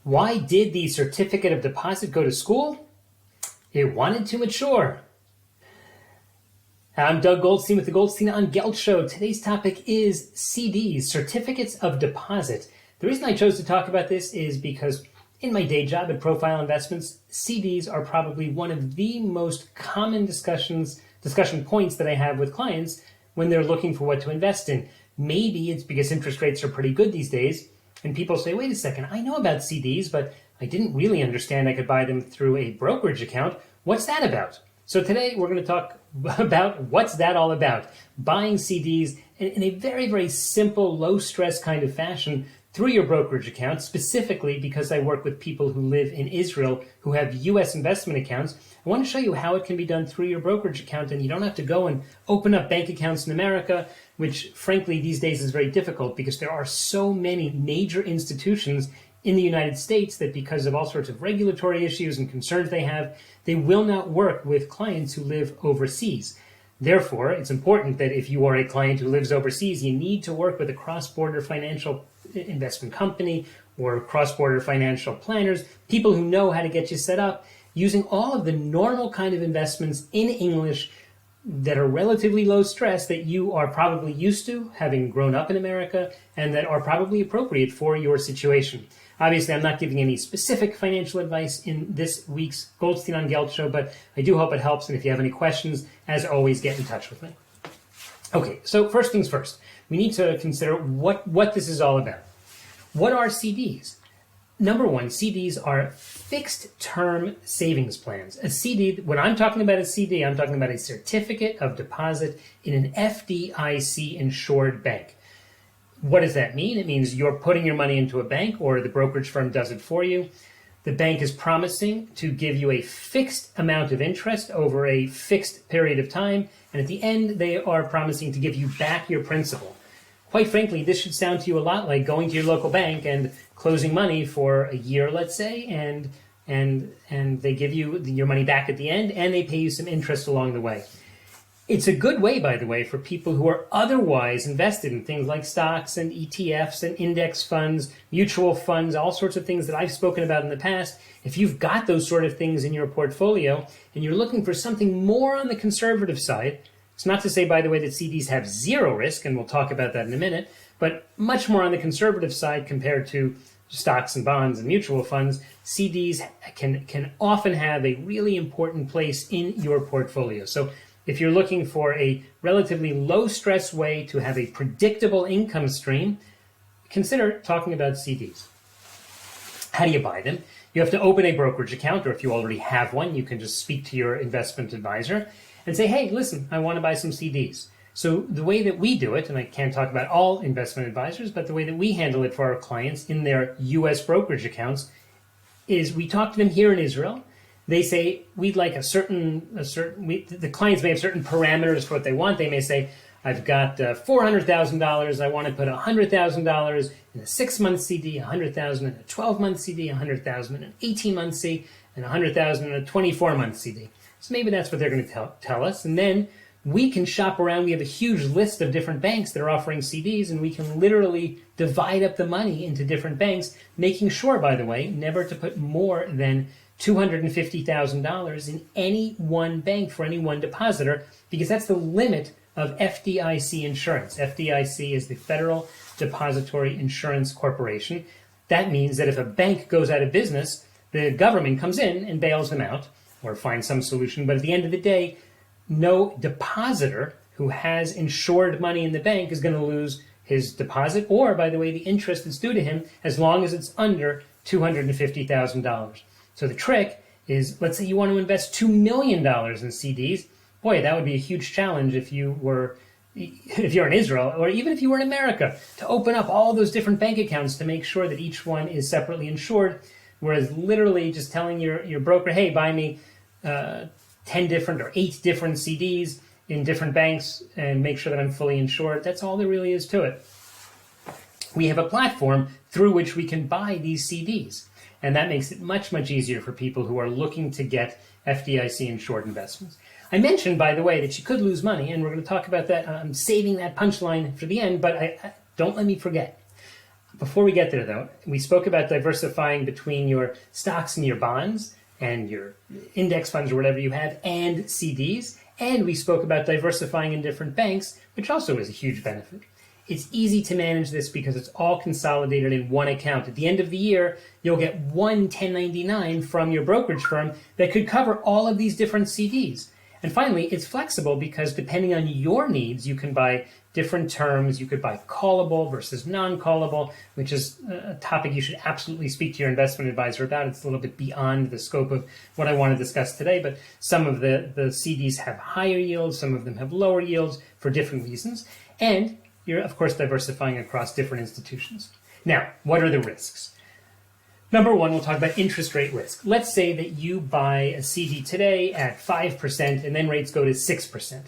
Why did the certificate of deposit go to school? It wanted to mature. I'm Doug Goldstein with the Goldstein on Geld Show. Today's topic is CDs, certificates of deposit. The reason I chose to talk about this is because in my day job at Profile Investments, CDs are probably one of the most common discussion points that I have with clients when they're looking for what to invest in. Maybe it's because interest rates are pretty good these days, and people say, wait a second, I know about CDs, but I didn't really understand I could buy them through a brokerage account. What's that about? So today we're going to talk about what's that all about. Buying CDs in a very, very simple, low-stress kind of fashion through your brokerage account, specifically because I work with people who live in Israel who have U.S. investment accounts. I want to show you how it can be done through your brokerage account, and you don't have to go and open up bank accounts in America, which frankly these days is very difficult because there are so many major institutions in the United States that because of all sorts of regulatory issues and concerns they have, they will not work with clients who live overseas. Therefore, it's important that if you are a client who lives overseas, you need to work with a cross-border financial investment company or cross-border financial planners, people who know how to get you set up using all of the normal kind of investments in English that are relatively low stress that you are probably used to having grown up in America and that are probably appropriate for your situation. Obviously, I'm not giving any specific financial advice in this week's Goldstein on Geld Show, but I do hope it helps. And if you have any questions, as always, get in touch with me. Okay, so first things first, we need to consider what this is all about. What are CDs? Number one, CDs are fixed term savings plans. A CD, when I'm talking about a CD, I'm talking about a certificate of deposit in an FDIC insured bank. What does that mean? It means you're putting your money into a bank or the brokerage firm does it for you. The bank is promising to give you a fixed amount of interest over a fixed period of time. And at the end, they are promising to give you back your principal. Quite frankly, this should sound to you a lot like going to your local bank and closing money for a year, let's say, and they give you your money back at the end and they pay you some interest along the way. It's a good way, by the way, for people who are otherwise invested in things like stocks and ETFs and index funds, mutual funds, all sorts of things that I've spoken about in the past. If you've got those sort of things in your portfolio and you're looking for something more on the conservative side, it's not to say, by the way, that CDs have zero risk, and we'll talk about that in a minute, but much more on the conservative side compared to stocks and bonds and mutual funds, CDs can often have a really important place in your portfolio. So if you're looking for a relatively low-stress way to have a predictable income stream, consider talking about CDs. How do you buy them? You have to open a brokerage account, or if you already have one, you can just speak to your investment advisor and say, hey, listen, I want to buy some CDs. So the way that we do it, and I can't talk about all investment advisors, but the way that we handle it for our clients in their U.S. brokerage accounts is we talk to them here in Israel. They say, we'd like the clients may have certain parameters for what they want. They may say, I've got $400,000. I want to put $100,000 in a 6-month CD, $100,000 in a 12-month CD, $100,000 in an 18-month CD, and $100,000 in a 24-month CD. So maybe that's what they're going to tell us. And then we can shop around. We have a huge list of different banks that are offering CDs, and we can literally divide up the money into different banks, making sure, by the way, never to put more than $250,000 in any one bank for any one depositor, because that's the limit of FDIC insurance. FDIC is the Federal Depository Insurance Corporation. That means that if a bank goes out of business, the government comes in and bails them out or finds some solution. But at the end of the day, no depositor who has insured money in the bank is going to lose his deposit or, by the way, the interest that's due to him as long as it's under $250,000. So the trick is, let's say you want to invest $2 million in CDs. Boy, that would be a huge challenge if you're in Israel, or even if you were in America, to open up all those different bank accounts to make sure that each one is separately insured. Whereas literally just telling your broker, hey, buy me 10 different or 8 different CDs in different banks and make sure that I'm fully insured, that's all there really is to it. We have a platform through which we can buy these CDs. And that makes it much, much easier for people who are looking to get FDIC insured investments. I mentioned, by the way, that you could lose money, and we're going to talk about that. I'm saving that punchline for the end, but don't let me forget. Before we get there, though, we spoke about diversifying between your stocks and your bonds and your index funds or whatever you have and CDs. And we spoke about diversifying in different banks, which also is a huge benefit. It's easy to manage this because it's all consolidated in one account. At the end of the year, you'll get one 1099 from your brokerage firm that could cover all of these different CDs. And finally, it's flexible because depending on your needs, you can buy different terms. You could buy callable versus non-callable, which is a topic you should absolutely speak to your investment advisor about. It's a little bit beyond the scope of what I want to discuss today, but some of the CDs have higher yields, some of them have lower yields for different reasons. And you're, of course, diversifying across different institutions. Now, what are the risks? Number one, we'll talk about interest rate risk. Let's say that you buy a CD today at 5% and then rates go to 6%.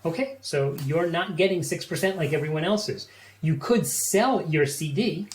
Okay, so you're not getting 6% like everyone else is. You could sell your CD.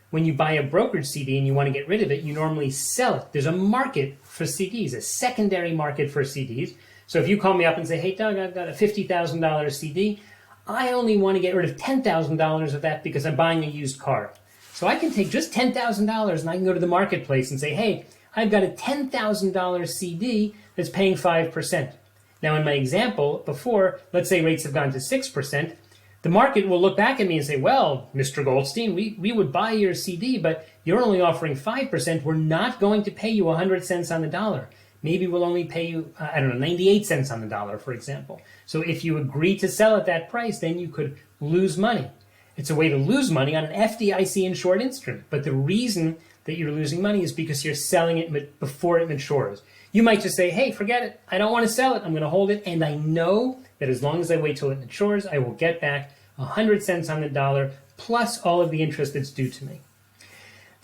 When you buy a brokerage CD and you want to get rid of it, you normally sell it. There's a market for CDs, a secondary market for CDs. So if you call me up and say, hey, Doug, I've got a $50,000 CD. I only want to get rid of $10,000 of that because I'm buying a used car. So I can take just $10,000 and I can go to the marketplace and say, hey, I've got a $10,000 CD that's paying 5%. Now, in my example before, let's say rates have gone to 6%, the market will look back at me and say, well, Mr. Goldstein, we would buy your CD, but you're only offering 5%. We're not going to pay you 100 cents on the dollar. Maybe we'll only pay you, 98 cents on the dollar, for example. So if you agree to sell at that price, then you could lose money. It's a way to lose money on an FDIC insured instrument. But the reason that you're losing money is because you're selling it before it matures. You might just say, hey, forget it. I don't want to sell it. I'm going to hold it. And I know that as long as I wait till it matures, I will get back 100 cents on the dollar plus all of the interest that's due to me.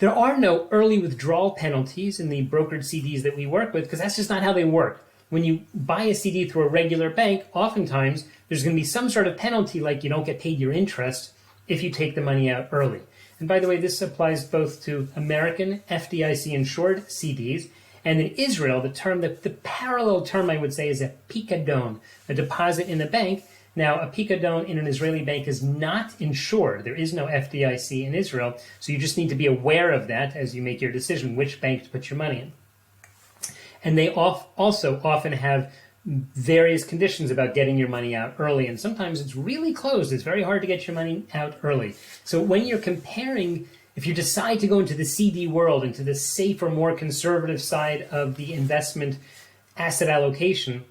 There are no early withdrawal penalties in the brokered CDs that we work with because that's just not how they work. When you buy a CD through a regular bank, oftentimes there's going to be some sort of penalty like you don't get paid your interest if you take the money out early. And by the way, this applies both to American FDIC insured CDs and in Israel, the parallel term I would say is a picadon, a deposit in a bank. Now, a picadon in an Israeli bank is not insured. There is no FDIC in Israel, so you just need to be aware of that as you make your decision which bank to put your money in. And they also often have various conditions about getting your money out early, and sometimes it's really closed. It's very hard to get your money out early. So when you're comparing, if you decide to go into the CD world, into the safer, more conservative side of the investment asset allocation,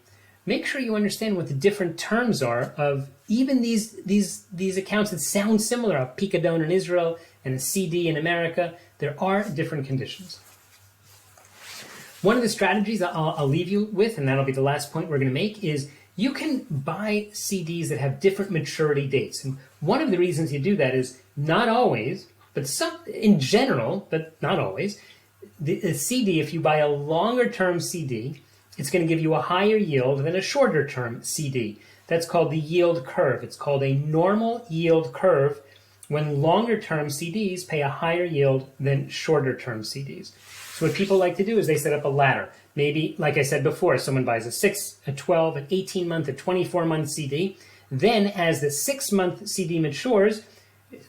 make sure you understand what the different terms are of even these accounts that sound similar, a picadon in Israel and a CD in America. There are different conditions. One of the strategies I'll leave you with, and that'll be the last point we're going to make, is you can buy CDs that have different maturity dates. And one of the reasons you do that is not always, but some in general, but not always, the CD, if you buy a longer term CD, it's going to give you a higher yield than a shorter term CD. That's called the yield curve. It's called a normal yield curve when longer term CDs pay a higher yield than shorter term CDs. So what people like to do is they set up a ladder. Maybe, like I said before, someone buys a 6, a 12, an 18-month, a 24-month CD. Then as the 6-month CD matures,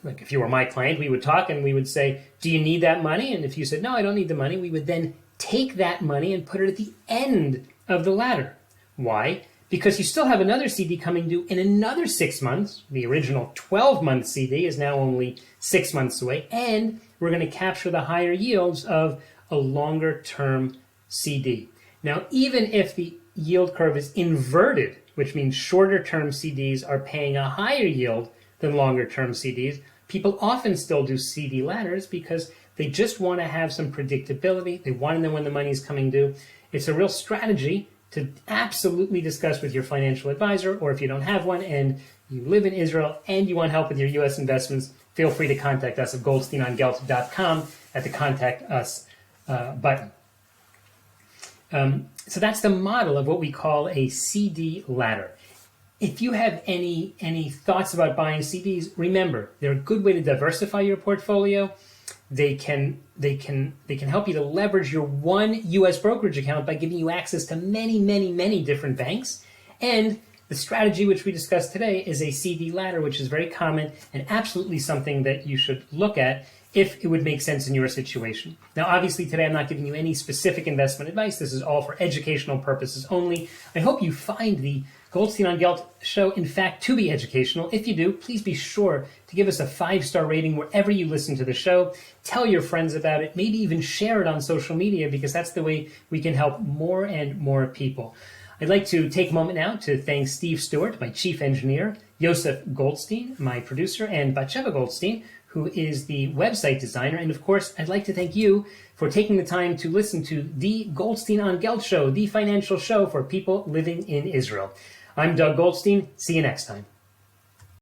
like if you were my client, we would talk and we would say, do you need that money? And if you said, no, I don't need the money, we would then take that money and put it at the end of the ladder. Why? Because you still have another CD coming due in another 6 months. The original 12-month CD is now only 6 months away, and we're going to capture the higher yields of a longer-term CD. Now, even if the yield curve is inverted, which means shorter-term CDs are paying a higher yield than longer-term CDs, people often still do CD ladders because they just want to have some predictability. They want to know when the money is coming due. It's a real strategy to absolutely discuss with your financial advisor, or if you don't have one and you live in Israel and you want help with your U.S. investments, feel free to contact us at goldsteinongelt.com at the Contact Us button. So that's the model of what we call a CD ladder. If you have any thoughts about buying CDs, remember, they're a good way to diversify your portfolio. They can help you to leverage your one U.S. brokerage account by giving you access to many different banks. And the strategy which we discussed today is a CD ladder, which is very common and absolutely something that you should look at if it would make sense in your situation. Now, obviously, today I'm not giving you any specific investment advice. This is all for educational purposes only. I hope you find the Goldstein on Gelt show, in fact, to be educational. If you do, please be sure to give us a 5-star rating wherever you listen to the show. Tell your friends about it. Maybe even share it on social media, because that's the way we can help more and more people. I'd like to take a moment now to thank Steve Stewart, my chief engineer, Joseph Goldstein, my producer, and Batsheva Goldstein, who is the website designer. And of course, I'd like to thank you for taking the time to listen to the Goldstein on Gelt show, the financial show for people living in Israel. I'm Doug Goldstein. See you next time.